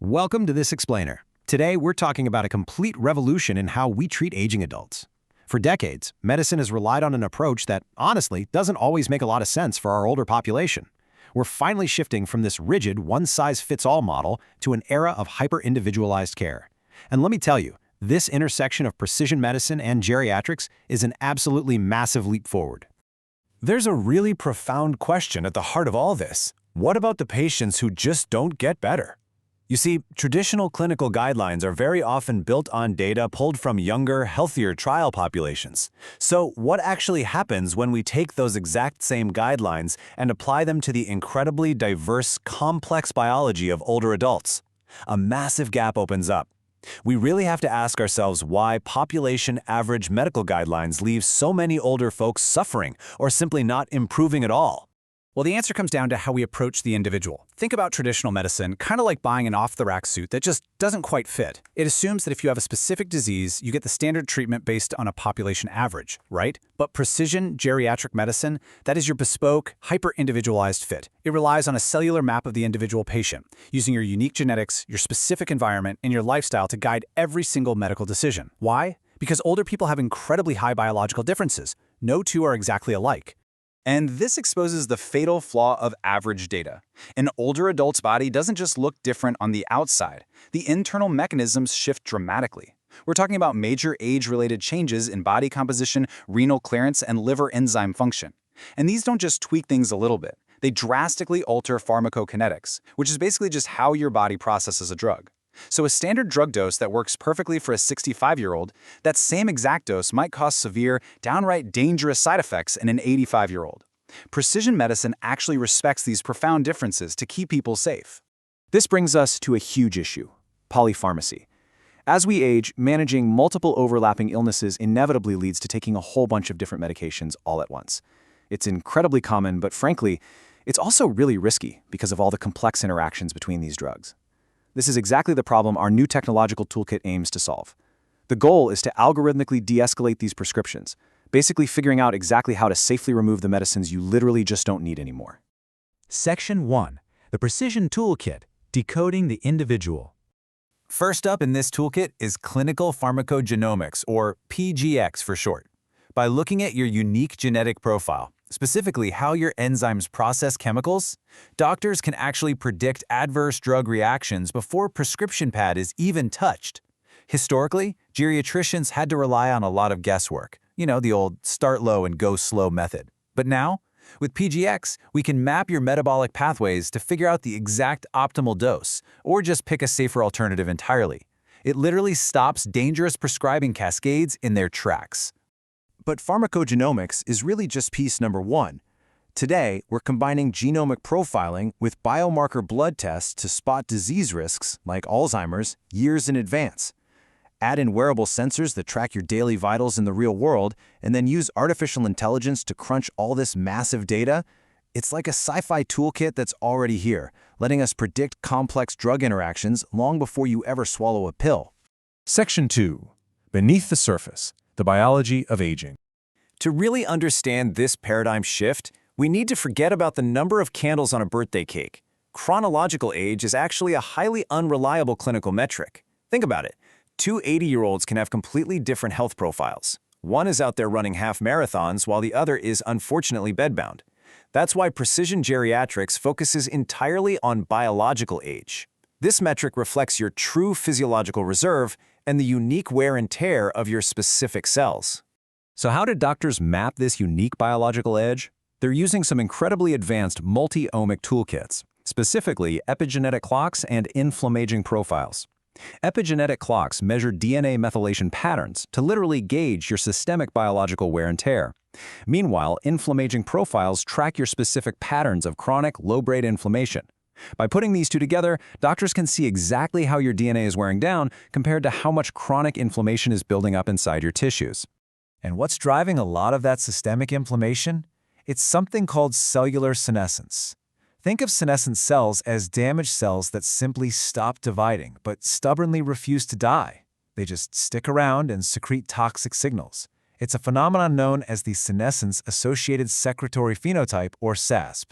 Welcome to This Explainer. Today, we're talking about a complete revolution in how we treat aging adults. For decades, medicine has relied on an approach that, honestly, doesn't always make a lot of sense for our older population. We're finally shifting from this rigid, one-size-fits-all model to an era of hyper-individualized care. And let me tell you, this intersection of precision medicine and geriatrics is an absolutely massive leap forward. There's a really profound question at the heart of all this. What about the patients who just don't get better? You see, traditional clinical guidelines are very often built on data pulled from younger, healthier trial populations. So what actually happens when we take those exact same guidelines and apply them to the incredibly diverse, complex biology of older adults? A massive gap opens up. We really have to ask ourselves why population average medical guidelines leave so many older folks suffering or simply not improving at all. Well, the answer comes down to how we approach the individual. Think about traditional medicine, kind of like buying an off-the-rack suit that just doesn't quite fit. It assumes that if you have a specific disease, you get the standard treatment based on a population average, right? But precision geriatric medicine, that is your bespoke, hyper-individualized fit. It relies on a cellular map of the individual patient, using your unique genetics, your specific environment, and your lifestyle to guide every single medical decision. Why? Because older people have incredibly high biological differences. No two are exactly alike. And this exposes the fatal flaw of average data. An older adult's body doesn't just look different on the outside. The internal mechanisms shift dramatically. We're talking about major age-related changes in body composition, renal clearance, and liver enzyme function. And these don't just tweak things a little bit. They drastically alter pharmacokinetics, which is basically just how your body processes a drug. So a standard drug dose that works perfectly for a 65-year-old, that same exact dose might cause severe, downright dangerous side effects in an 85-year-old. Precision medicine actually respects these profound differences to keep people safe. This brings us to a huge issue: polypharmacy. As we age, managing multiple overlapping illnesses inevitably leads to taking a whole bunch of different medications all at once. It's incredibly common, but frankly, it's also really risky because of all the complex interactions between these drugs. This is exactly the problem our new technological toolkit aims to solve. The goal is to algorithmically de-escalate these prescriptions, basically figuring out exactly how to safely remove the medicines you literally just don't need anymore. Section 1. The Percision Toolkit, Decoding the Individual. First up in this toolkit is clinical pharmacogenomics, or PGX for short. By looking at your unique genetic profile, specifically how your enzymes process chemicals, doctors can actually predict adverse drug reactions before prescription pad is even touched. Historically, geriatricians had to rely on a lot of guesswork, the old start low and go slow method. But now, with PGX, we can map your metabolic pathways to figure out the exact optimal dose, or just pick a safer alternative entirely. It literally stops dangerous prescribing cascades in their tracks. But pharmacogenomics is really just piece number one. Today, we're combining genomic profiling with biomarker blood tests to spot disease risks, like Alzheimer's, years in advance. Add in wearable sensors that track your daily vitals in the real world, and then use artificial intelligence to crunch all this massive data. It's like a sci-fi toolkit that's already here, letting us predict complex drug interactions long before you ever swallow a pill. Section 2. Beneath the Surface. The biology of aging. To really understand this paradigm shift, we need to forget about the number of candles on a birthday cake. Chronological age is actually a highly unreliable clinical metric. Think about it. Two 80-year-olds can have completely different health profiles. One is out there running half marathons while the other is unfortunately bedbound. That's why precision geriatrics focuses entirely on biological age. This metric reflects your true physiological reserve and the unique wear and tear of your specific cells. So how did doctors map this unique biological edge? They're using some incredibly advanced multi-omic toolkits, specifically epigenetic clocks and inflammaging profiles. Epigenetic clocks measure DNA methylation patterns to literally gauge your systemic biological wear and tear. Meanwhile, inflammaging profiles track your specific patterns of chronic, low-grade inflammation. By putting these two together, doctors can see exactly how your DNA is wearing down compared to how much chronic inflammation is building up inside your tissues. And what's driving a lot of that systemic inflammation? It's something called cellular senescence. Think of senescent cells as damaged cells that simply stop dividing but stubbornly refuse to die. They just stick around and secrete toxic signals. It's a phenomenon known as the senescence-associated secretory phenotype, or SASP.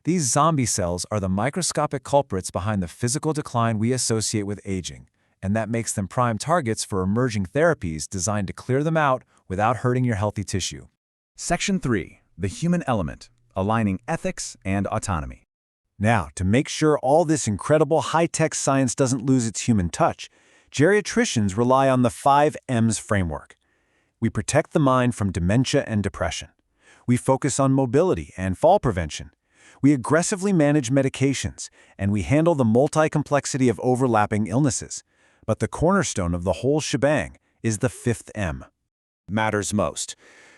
These zombie cells are the microscopic culprits behind the physical decline we associate with aging, and that makes them prime targets for emerging therapies designed to clear them out without hurting your healthy tissue. Section 3. The human element, aligning ethics and autonomy. Now, to make sure all this incredible high-tech science doesn't lose its human touch, geriatricians rely on the 5 M's framework. We protect the mind from dementia and depression. We focus on mobility and fall prevention. We aggressively manage medications, and we handle the multi-complexity of overlapping illnesses. But the cornerstone of the whole shebang is the 5th M. Matters most.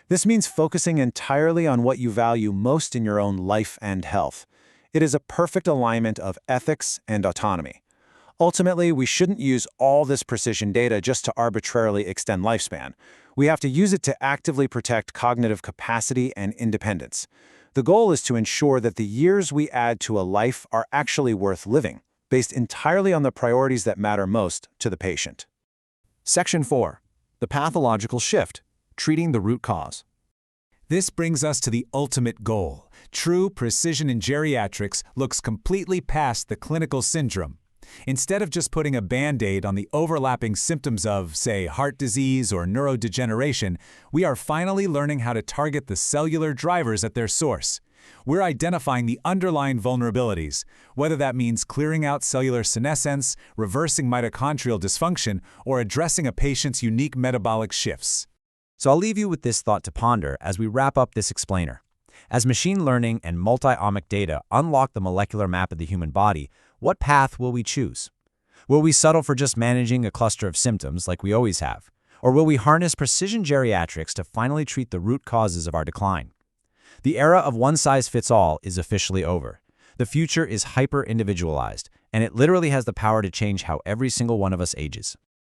This means focusing entirely on what you value most in your own life and health. It is a perfect alignment of ethics and autonomy. Ultimately, we shouldn't use all this precision data just to arbitrarily extend lifespan. We have to use it to actively protect cognitive capacity and independence. The goal is to ensure that the years we add to a life are actually worth living, based entirely on the priorities that matter most to the patient. Section 4. The pathological shift, treating the root cause. This brings us to the ultimate goal. True precision in geriatrics looks completely past the clinical syndrome. Instead of just putting a Band-Aid on the overlapping symptoms of, say, heart disease or neurodegeneration, we are finally learning how to target the cellular drivers at their source. We're identifying the underlying vulnerabilities, whether that means clearing out cellular senescence, reversing mitochondrial dysfunction, or addressing a patient's unique metabolic shifts. So I'll leave you with this thought to ponder as we wrap up this explainer. As machine learning and multi-omic data unlock the molecular map of the human body, what path will we choose? Will we settle for just managing a cluster of symptoms like we always have? Or will we harness precision geriatrics to finally treat the root causes of our decline? The era of one-size-fits-all is officially over. The future is hyper-individualized, and it literally has the power to change how every single one of us ages.